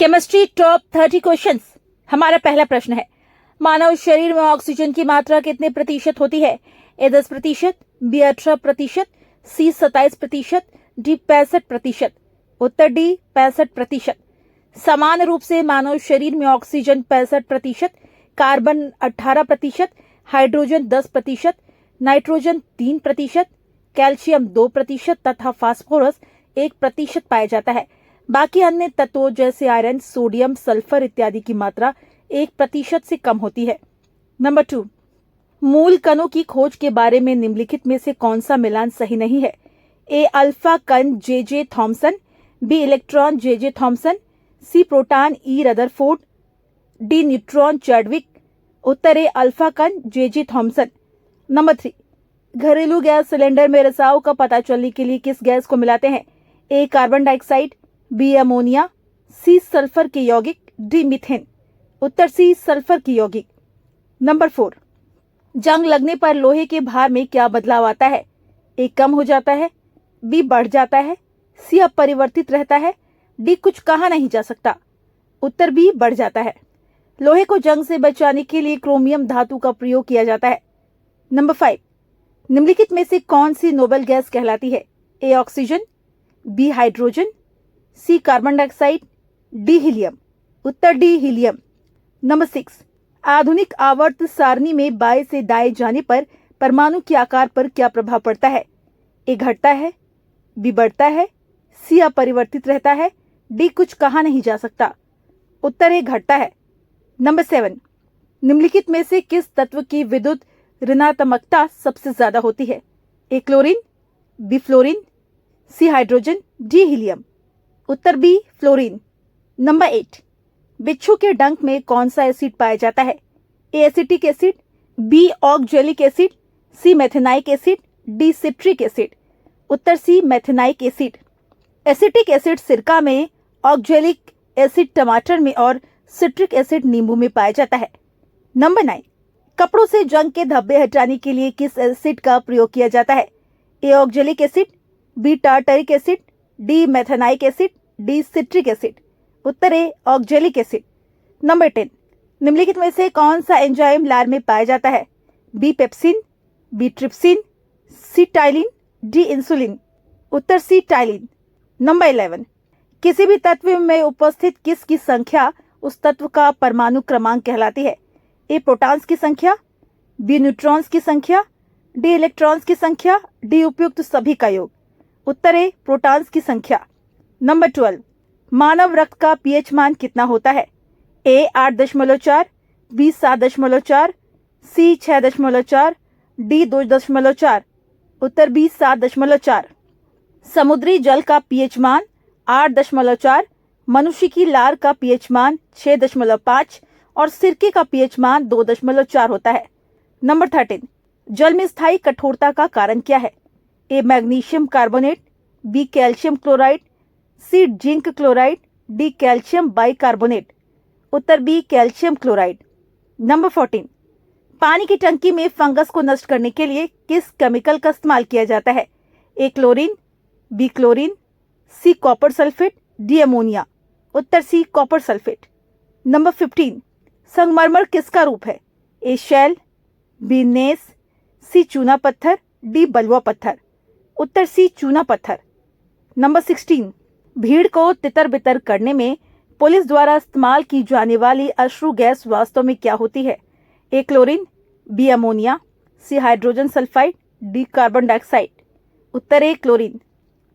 Chemistry top 30 questions. हमारा पहला प्रश्न है, मानव शरीर में ऑक्सीजन की मात्रा कितने प्रतिशत होती है? ए 10%, बी 18%, सी 27%, डी 65%। उत्तर डी 65%। समान रूप से मानव शरीर में oxygen 65%, carbon 18%, hydrogen 10%, nitrogen 3%, calcium 2% तथा फास्फोरस 1% पाया जाता है। बाकी अन्य तत्वों जैसे आयरन, सोडियम, सल्फर इत्यादि की मात्रा 1% से कम होती है। नंबर 2, मूल कणों की खोज के बारे में निम्नलिखित में से कौन सा मिलान सही नहीं है? ए अल्फा कण J Thomson, B electron J Thomson, C proton E Rutherford, D neutron Chadwick. उत्तर ए अल्फा कण जे थॉमसन। नंबर 3, घरेलू गैस सिलेंडर में रिसाव का पता चलने के लिए किस गैस को मिलाते हैं? A carbon dioxide, B ammonia, C sulphur के यौगिक, डी मीथेन। उत्तर सी सल्फर की यौगिक। नंबर 4, जंग लगने पर लोहे के भार में क्या बदलाव आता है? ए कम हो जाता है, बी बढ़ जाता है, सी अपरिवर्तित रहता है, डी कुछ कहा नहीं जा सकता। उत्तर बी बढ़ जाता है। लोहे को जंग से बचाने के लिए क्रोमियम धातु का प्रयोग किया जाता है। नंबर 5, निम्नलिखित में से कौन सी नोबेल गैस कहलाती है? A oxygen, B hydrogen, C carbon dioxide, D helium. उत्तर डी हीलियम। नंबर 6, आधुनिक आवर्त सारणी में बाएं से दाएं जाने पर परमाणु के आकार पर क्या प्रभाव पड़ता है? ए घटता है, बी बढ़ता है, सी अपरिवर्तित रहता है, डी कुछ कहा नहीं जा सकता। उत्तर ए घटता है। नंबर 7, निम्नलिखित में से किस तत्व की विद्युत ऋणात्मकता सबसे ज्यादा होती है? A chlorine, B fluorine, C hydrogen, D helium. Uttar B fluorine. Number 8, बिच्छू के डंक में कौन सा एसिड पाया जाता है? A acetic acid, B oxalic acid, C methanoic acid, D citric acid. उत्तर C methanoic acid. Acetic acid सिरका में, ऑक्जेलिक एसिड टमाटर में और सिट्रिक एसिड नींबू में पाया जाता है। नंबर 9, कपड़ों से जंग के धब्बे हटाने के लिए किस एसिड का प्रयोग किया जाता है? A oxalic acid, B tartaric acid, D methanoic acid, D citric acid. उत्तर ए ऑक्जेलिक एसिड। नंबर 10, निम्नलिखित में से कौन सा एंजाइम लार में पाया जाता है? बी पेप्सिन, बी ट्रिप्सिन, सी टाइलिन, डी इंसुलिन। उत्तर सी टाइलिन। नंबर 11, किसी भी तत्व में उपस्थित किस की संख्या उस तत्व का परमाणु क्रमांक कहलाती है? ए प्रोटॉन्स की संख्या, बी न्यूट्रॉन्स की संख्या, डी इलेक्ट्रॉन्स की संख्या, डी उपयुक्त सभी का योग। उत्तर ए प्रोटॉन्स की संख्या। नंबर 12, मानव रक्त का पीएच मान कितना होता है? ए 8.4, बी 7.4, सी 6.4, डी 2.4। उत्तर बी 7.4। समुद्री जल का पीएच मान 8.4, मनुष्य की लार का पीएच मान 6.5 और सिरके का पीएच मान 2.4 होता है। नंबर 13, जल में स्थायी कठोरता का कारण क्या है? A magnesium carbonate, B calcium chloride, C zinc chloride, D calcium bicarbonate. उत्तर बी कैल्शियम क्लोराइड। नंबर 14, पानी की टंकी में फंगस को नष्ट करने के लिए किस केमिकल का इस्तेमाल किया जाता है? A chlorine, B chlorine, C copper sulphate, D ammonia. उत्तर सी कॉपर सल्फेट। नंबर 15, संगमरमर किसका रूप है? ए शैल, बी नेस, सी चूना पत्थर, डी बलुआ पत्थर। उत्तर सी चूना पत्थर। नंबर 16, भीड़ को तितर बितर करने में पुलिस द्वारा इस्तेमाल की जाने वाली अश्रु गैस वास्तव में क्या होती है? A chlorine, B ammonia, C hydrogen sulphide, D carbon dioxide. उत्तर ए क्लोरीन।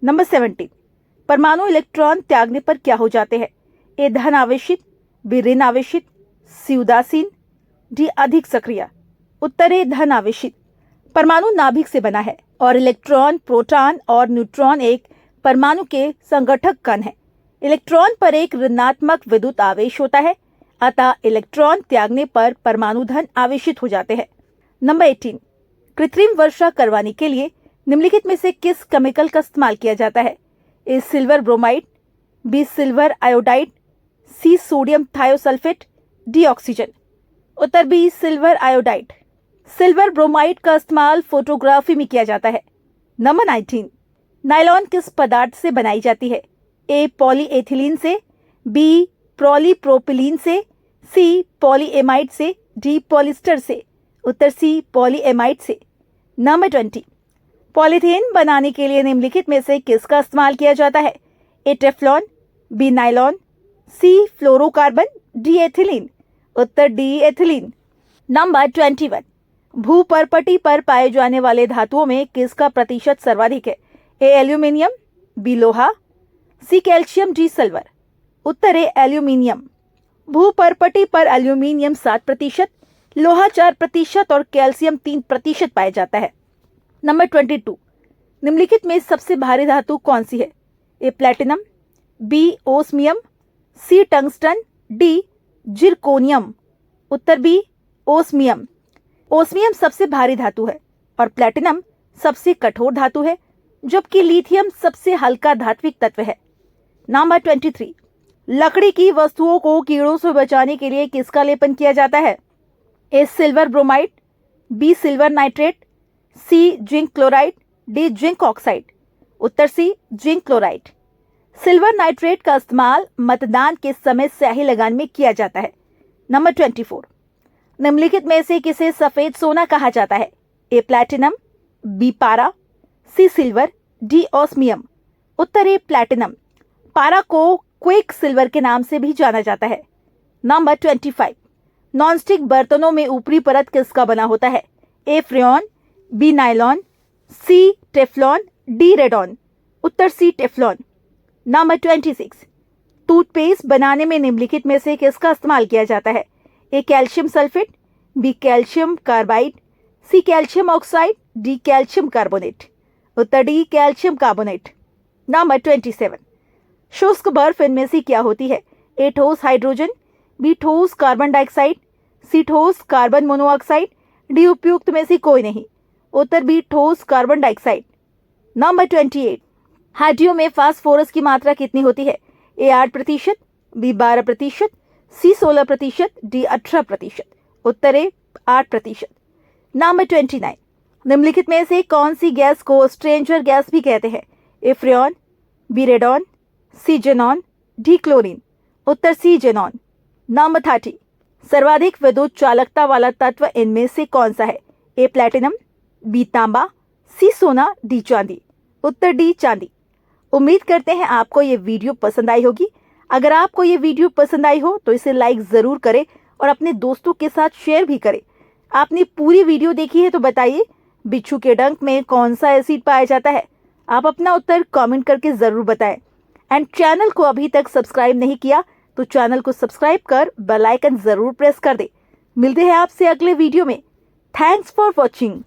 नंबर 17, परमाणु इलेक्ट्रॉन त्यागने पर क्या हो जाते हैं? ए धन आवेशित, बी ऋण आवेशित, सी उदासीन, डी अधिक सक्रिय। उत्तर ए धन आवेशित। परमाणु नाभिक से बना है और इलेक्ट्रॉन, प्रोटॉन और न्यूट्रॉन एक परमाणु के संगठक कण है। इलेक्ट्रॉन पर एक ऋणात्मक विद्युत आवेश होता है, अतः इलेक्ट्रॉन त्यागने पर परमाणु धन आवेशित हो जाते हैं। नंबर 18, कृत्रिम वर्षा करवाने के लिए निम्नलिखित में से किस केमिकल का इस्तेमाल किया जाता है? A silver bromide, B silver iodide, C sodium thiosulphate, D oxygen. उत्तर B silver iodide. Silver bromide का इस्तेमाल फोटोग्राफी में किया जाता है। नंबर 19, नायलॉन किस पदार्थ से बनाई जाती है? ए पॉलीएथिलीन से, बी पॉलीप्रोपिलीन से, सी पॉलीएमाइड से, डी पॉलिस्टर से। उत्तर सी पॉलीएमाइड से। नंबर 20, पॉलीथीन बनाने के लिए निम्नलिखित में से किसका इस्तेमाल किया जाता है? ए टेफ्लॉन, बी नायलॉन, सी फ्लोरोकार्बन, डी एथिलीन। उत्तर डी एथिलीन। नंबर 21, भूपर्पटी पर पाए जाने वाले धातुओं में किसका प्रतिशत सर्वाधिक है? ए एल्यूमिनियम, बी लोहा, सी कैल्शियम, डी सिल्वर। उत्तर है एल्यूमिनियम। भूपर्पटी पर एल्यूमिनियम 7%, लोहा 4% और कैल्शियम 3% पाया जाता है। नंबर 22, निम्नलिखित में सबसे भारी धातु कौन सी है? ए प्लैटिनम, बी ओस्मियम, सी टंगस्टन, डी जिरकोनियम। उत्तर बी ओस्मियम। ओस्मियम सबसे भारी धातु है और प्लैटिनम सबसे कठोर धातु है, जबकि लिथियम सबसे हल्का धात्विक तत्व है। नंबर 23, लकड़ी की वस्तुओं को कीड़ों से बचाने के लिए किसका लेपन किया जाता है? A silver bromide, B silver nitrate, C zinc chloride, D zinc oxide. उत्तर C zinc chloride. Silver nitrate का इस्तेमाल मतदान के समय स्याही लगाने में किया जाता है। नंबर 24, निम्नलिखित में से किसे सफेद सोना कहा जाता है? ए प्लैटिनम, बी पारा, सी सिल्वर, डी ऑस्मियम। उत्तर ए प्लैटिनम। पारा को क्विक सिल्वर के नाम से भी जाना जाता है। नंबर 25, नॉनस्टिक बर्तनों में ऊपरी परत किसका बना होता है? ए फ्रेयॉन, बी नायलॉन, सी टेफ्लॉन, डी रेडॉन। उत्तर सी टेफ्लॉन। नंबर 26, टूथपेस्ट बनाने में निम्नलिखित में से किसका इस्तेमाल किया जाता है? A calcium sulphate, B calcium carbide, C calcium oxide, D calcium carbonate. उत्तर डी कैल्शियम कार्बोनेट। नंबर 27, शुष्क बर्फ इनमें से क्या होती है? ए ठोस हाइड्रोजन, बी ठोस कार्बन डाइऑक्साइड, सी ठोस कार्बन मोनोऑक्साइड, डी उपयुक्त में से कोई नहीं। उत्तर बी ठोस कार्बन डाइऑक्साइड। नंबर 28, हड्डियों में फास्फोरस की मात्रा कितनी होती है? ए 8%, बी 12%, सी 16%, डी 18%। उत्तर ए 8%। नंबर 29, निम्नलिखित में से कौन सी गैस को स्ट्रेंजर गैस भी कहते हैं? ए फ्रेयॉन, बी रेडॉन, सी जेनॉन, डी क्लोरीन। उत्तर सी जेनॉन। नंबर 30, सर्वाधिक विद्युत चालकता वाला तत्व इनमें से कौन सा है? ए प्लैटिनम, बी तांबा, सी सोना, डी चांदी। उत्तर डी चांदी। उम्मीद करते हैं आपको ये वीडियो पसंद आई होगी। अगर आपको ये वीडियो पसंद आई हो तो इसे लाइक जरूर करें और अपने दोस्तों के साथ शेयर भी करें। आपने पूरी वीडियो देखी है तो बताइए बिच्छू के डंक में कौन सा एसिड पाया जाता है? आप अपना उत्तर कमेंट करके जरूर बताएं। एंड चैनल को अभी तक सब्सक्राइब नहीं किया तो चैनल को सब्सक्राइब कर बेल आइकन जरूर प्रेस कर दे। मिलते हैं आपसे अगले वीडियो में। Thanks for watching.